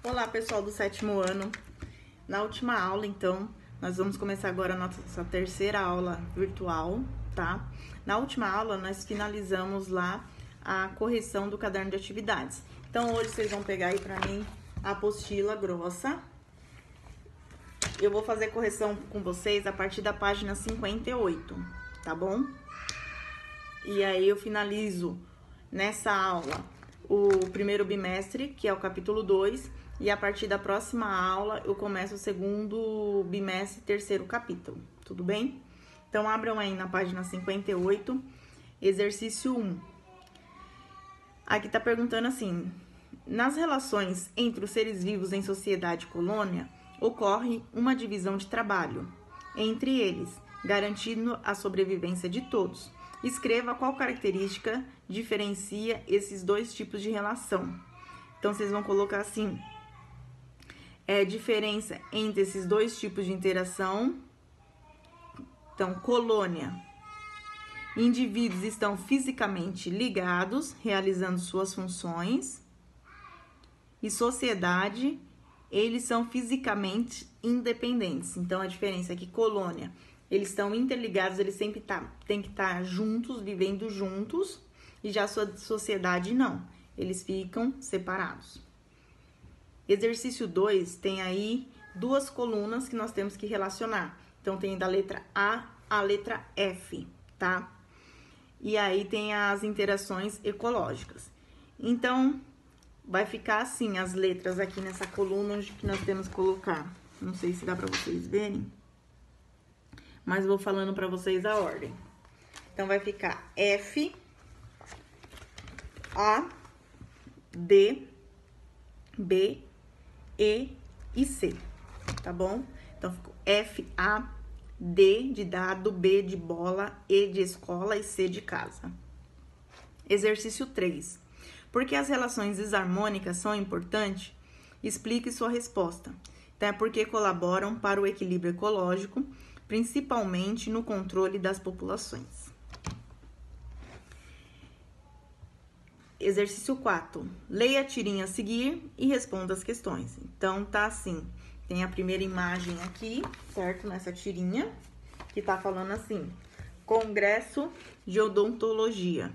Olá, pessoal do 7º ano. Na última aula, então, nós vamos começar agora a nossa terceira aula virtual, tá? Na última aula, nós finalizamos lá a correção do caderno de atividades. Então, hoje vocês vão pegar aí pra mim a apostila grossa. Eu vou fazer correção com vocês a partir da página 58, tá bom? E aí eu finalizo nessa aula o primeiro bimestre, que é o capítulo 2, e a partir da próxima aula eu começo o segundo bimestre, terceiro capítulo, tudo bem? Então, abram aí na página 58, exercício 1. Aqui tá perguntando assim: nas relações entre os seres vivos em sociedade e colônia, ocorre uma divisão de trabalho entre eles, garantindo a sobrevivência de todos. Escreva qual característica diferencia esses dois tipos de relação. Então, vocês vão colocar assim: diferença entre esses dois tipos de interação. Então, colônia. Indivíduos estão fisicamente ligados, realizando suas funções. E sociedade, eles são fisicamente independentes. Então, a diferença é que colônia, eles estão interligados, eles sempre têm que estar juntos, vivendo juntos. E já a sociedade, não. Eles ficam separados. Exercício 2 tem aí duas colunas que nós temos que relacionar. Então, tem da letra A à letra F, tá? E aí tem as interações ecológicas. Então, vai ficar assim as letras aqui nessa coluna onde que nós temos que colocar. Não sei se dá pra vocês verem, mas vou falando pra vocês a ordem. Então, vai ficar F, A, D, B, E e C, tá bom? Então, ficou F, A, D de dado, B de bola, E de escola e C de casa. Exercício 3. Por que as relações desarmônicas são importantes? Explique sua resposta. Então, é porque colaboram para o equilíbrio ecológico, principalmente no controle das populações. Exercício 4. Leia a tirinha a seguir e responda as questões. Então, tá assim. Tem a primeira imagem aqui, certo? Nessa tirinha, que tá falando assim: Congresso de Odontologia.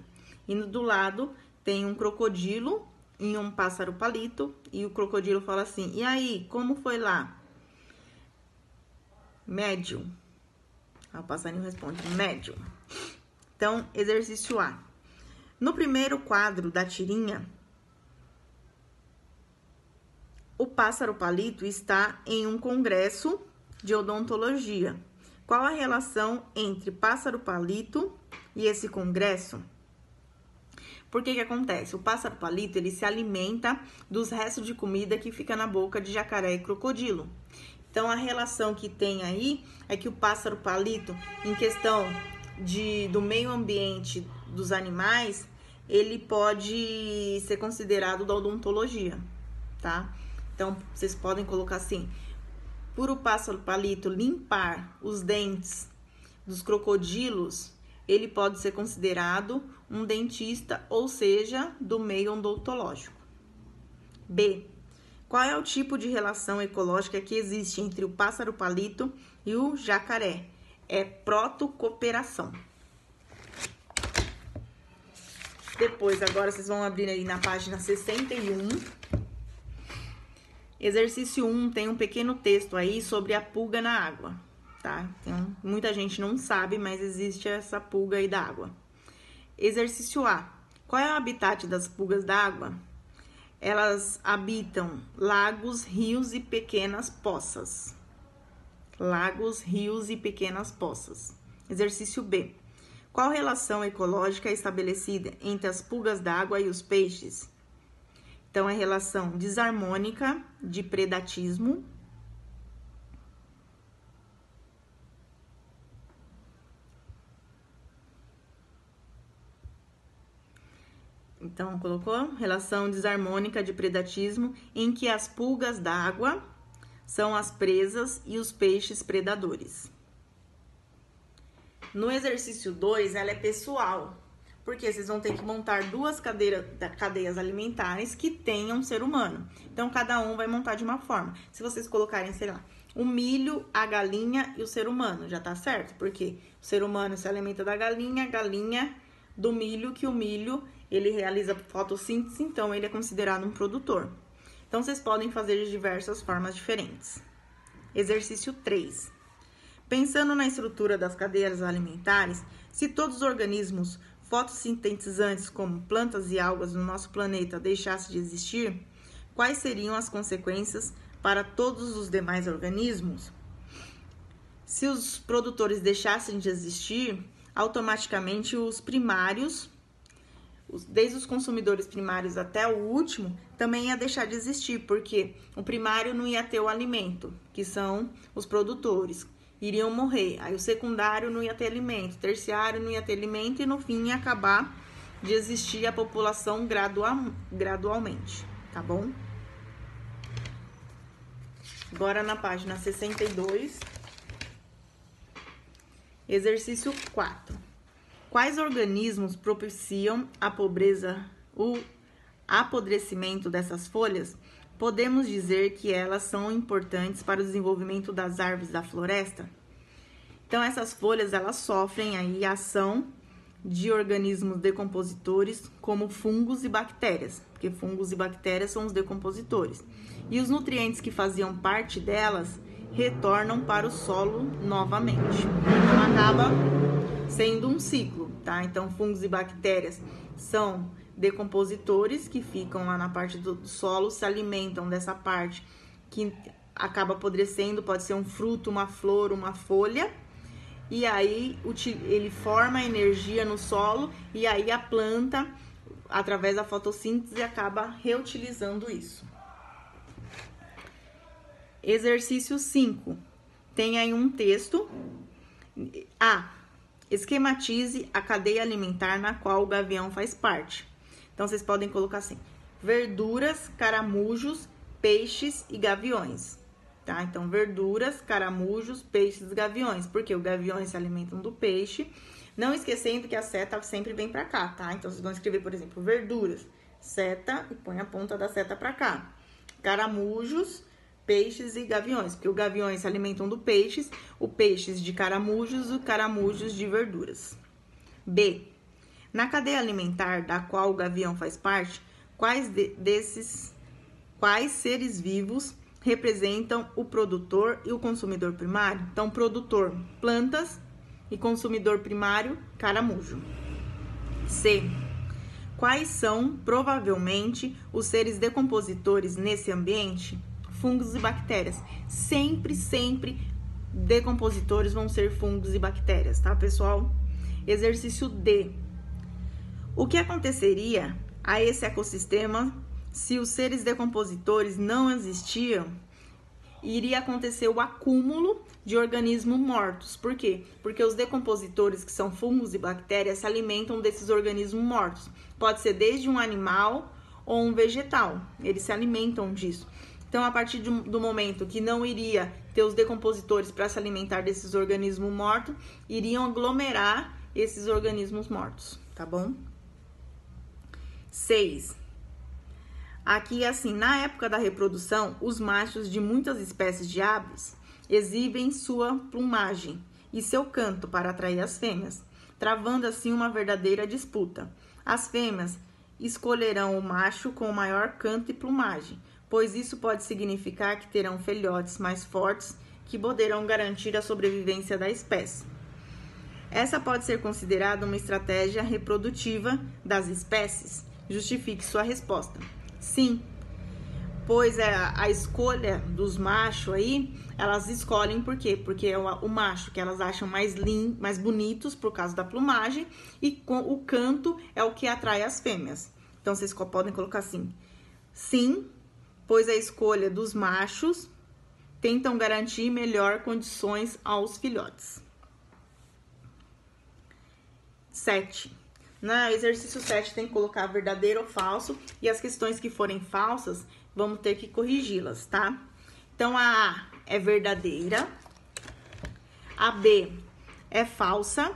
E do lado tem um crocodilo e um pássaro palito. E o crocodilo fala assim: e aí, como foi lá? Médio. Aí o passarinho responde: médio. Então, exercício A. No primeiro quadro da tirinha, o pássaro palito está em um congresso de odontologia. Qual a relação entre pássaro palito e esse congresso? Por que acontece? O pássaro palito, ele se alimenta dos restos de comida que fica na boca de jacaré e crocodilo. Então, a relação que tem aí é que o pássaro palito, em questão do meio ambiente dos animais, ele pode ser considerado da odontologia, tá? Então, vocês podem colocar assim: por o pássaro palito limpar os dentes dos crocodilos, ele pode ser considerado um dentista, ou seja, do meio odontológico. B. Qual é o tipo de relação ecológica que existe entre o pássaro palito e o jacaré? É protocooperação. Depois, agora vocês vão abrir aí na página 61. Exercício 1 tem um pequeno texto aí sobre a pulga na água, tá? Então, muita gente não sabe, mas existe essa pulga aí da água. Exercício A. Qual é o habitat das pulgas da água? Elas habitam lagos, rios e pequenas poças. Lagos, rios e pequenas poças. Exercício B. Qual relação ecológica é estabelecida entre as pulgas d'água e os peixes? Então, é relação desarmônica de predatismo. Então, colocou? Relação desarmônica de predatismo, em que as pulgas d'água são as presas e os peixes predadores. No exercício 2, ela é pessoal. Porque vocês vão ter que montar duas cadeias alimentares que tenham ser humano. Então, cada um vai montar de uma forma. Se vocês colocarem, sei lá, o milho, a galinha e o ser humano, já tá certo? Porque o ser humano se alimenta da galinha, a galinha do milho, que o milho, ele realiza fotossíntese, então ele é considerado um produtor. Então, vocês podem fazer de diversas formas diferentes. Exercício 3. Pensando na estrutura das cadeias alimentares, se todos os organismos fotossintetizantes, como plantas e algas no nosso planeta, deixassem de existir, quais seriam as consequências para todos os demais organismos? Se os produtores deixassem de existir, automaticamente os primários, desde os consumidores primários até o último, também ia deixar de existir, porque o primário não ia ter o alimento, que são os produtores, iriam morrer. Aí o secundário não ia ter alimento, o terciário não ia ter alimento e no fim ia acabar de existir a população gradualmente, tá bom? Agora na página 62, exercício 4. Quais organismos propiciam a pobreza, o apodrecimento dessas folhas? Podemos dizer que elas são importantes para o desenvolvimento das árvores da floresta? Então, essas folhas, elas sofrem aí a ação de organismos decompositores, como fungos e bactérias, porque fungos e bactérias são os decompositores. E os nutrientes que faziam parte delas retornam para o solo novamente. Então, acaba sendo um ciclo, tá? Então, fungos e bactérias são decompositores que ficam lá na parte do solo, se alimentam dessa parte que acaba apodrecendo, pode ser um fruto, uma flor, uma folha, e aí ele forma energia no solo, e aí a planta, através da fotossíntese, acaba reutilizando isso. Exercício 5. Tem aí um texto. Esquematize a cadeia alimentar na qual o gavião faz parte. Então, vocês podem colocar assim: verduras, caramujos, peixes e gaviões. Tá? Então, verduras, caramujos, peixes e gaviões. Porque os gaviões se alimentam do peixe. Não esquecendo que a seta sempre vem pra cá, tá? Então, vocês vão escrever, por exemplo, verduras, seta, e põe a ponta da seta pra cá. Caramujos, peixes e gaviões, porque os gaviões se alimentam do peixes, o peixes de caramujos e o caramujos de verduras. B. Na cadeia alimentar da qual o gavião faz parte, quais seres vivos representam o produtor e o consumidor primário? Então, produtor, plantas, e consumidor primário, caramujo. C. Quais são, provavelmente, os seres decompositores nesse ambiente? Fungos e bactérias. Sempre, decompositores vão ser fungos e bactérias, tá, pessoal? Exercício D. O que aconteceria a esse ecossistema se os seres decompositores não existiam? Iria acontecer o acúmulo de organismos mortos. Por quê? Porque os decompositores, que são fungos e bactérias, se alimentam desses organismos mortos. Pode ser desde um animal ou um vegetal. Eles se alimentam disso. Então, a partir do momento que não iria ter os decompositores para se alimentar desses organismos mortos, iriam aglomerar esses organismos mortos, tá bom? 6. Aqui, assim, na época da reprodução, os machos de muitas espécies de aves exibem sua plumagem e seu canto para atrair as fêmeas, travando assim uma verdadeira disputa. As fêmeas escolherão o macho com maior canto e plumagem, pois isso pode significar que terão filhotes mais fortes que poderão garantir a sobrevivência da espécie. Essa pode ser considerada uma estratégia reprodutiva das espécies? Justifique sua resposta. Sim, pois a escolha dos machos aí, elas escolhem por quê? Porque é o macho que elas acham mais bonitos por causa da plumagem, e o canto é o que atrai as fêmeas. Então, vocês podem colocar assim: sim, pois a escolha dos machos tentam garantir melhor condições aos filhotes. 7. No exercício 7 tem que colocar verdadeiro ou falso, e as questões que forem falsas, vamos ter que corrigi-las, tá? Então, a A é verdadeira, a B é falsa,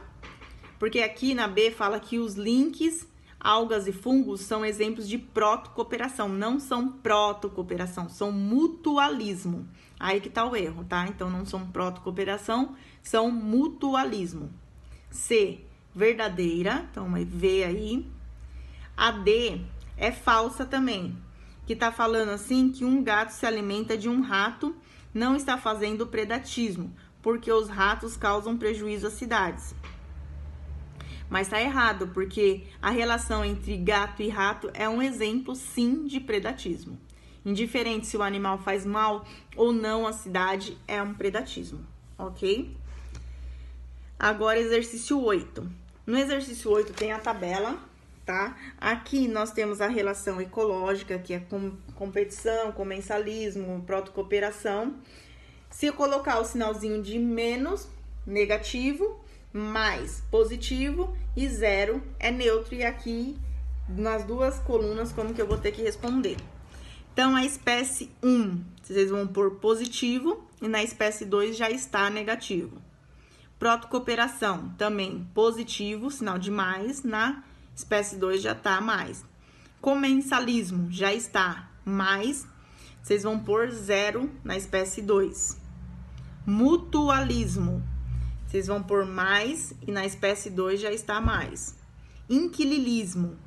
Porque aqui na B fala que os links, algas e fungos são exemplos de protocooperação. Não são protocooperação, são mutualismo. Aí que tá o erro, tá? Então, não são protocooperação, são mutualismo. C, verdadeira. Então, uma V aí. A D é falsa também. Que tá falando assim que um gato se alimenta de um rato, não está fazendo predatismo, porque os ratos causam prejuízo às cidades. Mas tá errado, porque a relação entre gato e rato é um exemplo, sim, de predatismo. Indiferente se o animal faz mal ou não à cidade, é um predatismo, ok? Agora, exercício 8. No exercício 8 tem a tabela, tá? Aqui nós temos a relação ecológica, que é competição, comensalismo, protocooperação. Se eu colocar o sinalzinho de menos, negativo, mais positivo e 0 é neutro. E aqui, nas duas colunas, como que eu vou ter que responder? Então, a espécie 1, vocês vão pôr positivo e na espécie 2 já está negativo. Protocooperação, também positivo, sinal de mais, na espécie 2 já está mais. Comensalismo, já está mais, vocês vão pôr 0 na espécie 2. Mutualismo, vocês vão pôr mais e na espécie 2 já está mais. Inquilinismo,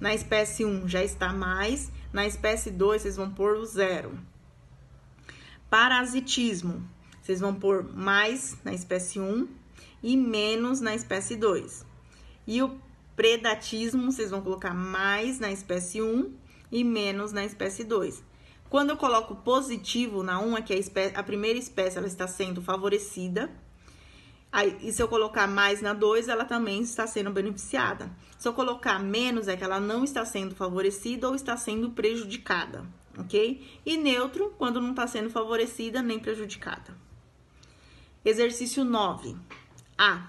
na espécie 1 já está mais, na espécie 2 vocês vão pôr o 0. Parasitismo, vocês vão pôr mais na espécie 1 e menos na espécie 2. E o predatismo, vocês vão colocar mais na espécie 1 e menos na espécie 2. Quando eu coloco positivo na 1, é que a primeira espécie ela está sendo favorecida. Aí, e se eu colocar mais na 2, ela também está sendo beneficiada. Se eu colocar menos, é que ela não está sendo favorecida ou está sendo prejudicada, ok? E neutro, quando não está sendo favorecida nem prejudicada. Exercício 9. A.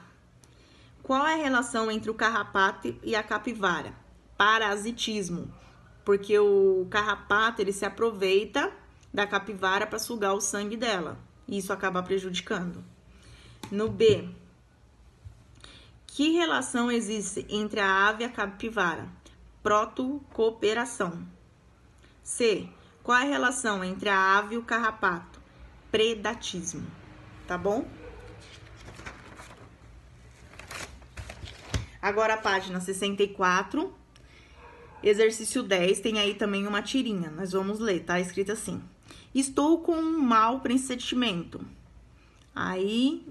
Qual é a relação entre o carrapato e a capivara? Parasitismo. Porque o carrapato, ele se aproveita da capivara para sugar o sangue dela. E isso acaba prejudicando. No B. Que relação existe entre a ave e a capivara? Protocooperação. C. Qual é a relação entre a ave e o carrapato? Predatismo. Tá bom? Agora a página 64. Exercício 10, tem aí também uma tirinha. Nós vamos ler, tá? Escrito assim. Estou com um mau pressentimento. Aí,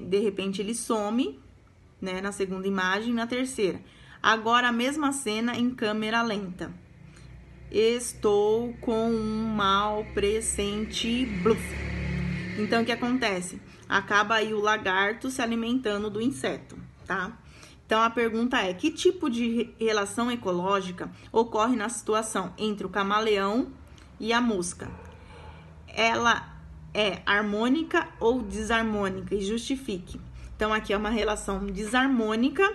de repente, ele some, né? Na segunda imagem, na terceira. Agora, a mesma cena em câmera lenta. Estou com um mau pressentimento. Então, o que acontece? Acaba aí o lagarto se alimentando do inseto, tá? Então, a pergunta é, que tipo de relação ecológica ocorre na situação entre o camaleão e a mosca? Ela é harmônica ou desarmônica? E justifique. Então, aqui é uma relação desarmônica.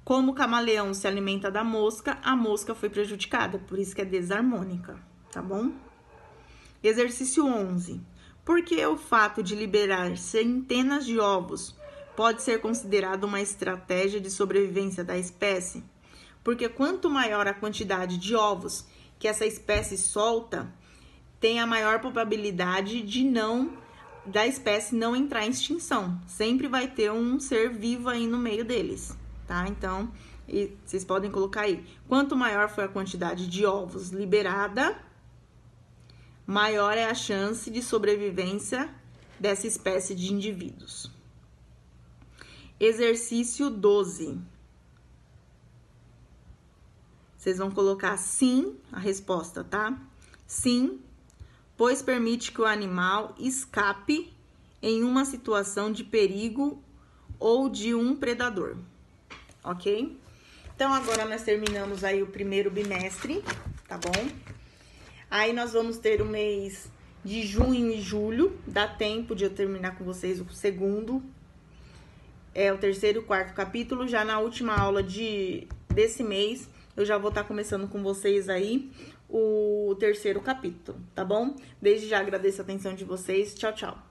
Como o camaleão se alimenta da mosca, a mosca foi prejudicada, por isso que é desarmônica, tá bom? Exercício 11. Por que o fato de liberar centenas de ovos pode ser considerado uma estratégia de sobrevivência da espécie? Porque quanto maior a quantidade de ovos que essa espécie solta, tem a maior probabilidade da espécie não entrar em extinção. Sempre vai ter um ser vivo aí no meio deles, tá? Então, vocês podem colocar aí. Quanto maior for a quantidade de ovos liberada, maior é a chance de sobrevivência dessa espécie de indivíduos. Exercício 12. Vocês vão colocar sim, a resposta, tá? Sim, pois permite que o animal escape em uma situação de perigo ou de um predador, ok? Então, agora nós terminamos aí o primeiro bimestre, tá bom? Aí nós vamos ter o mês de junho e julho, dá tempo de eu terminar com vocês o segundo, o terceiro e o quarto capítulo. Já na última aula desse mês, eu já vou estar começando com vocês aí o terceiro capítulo, tá bom? Desde já agradeço a atenção de vocês. Tchau, tchau.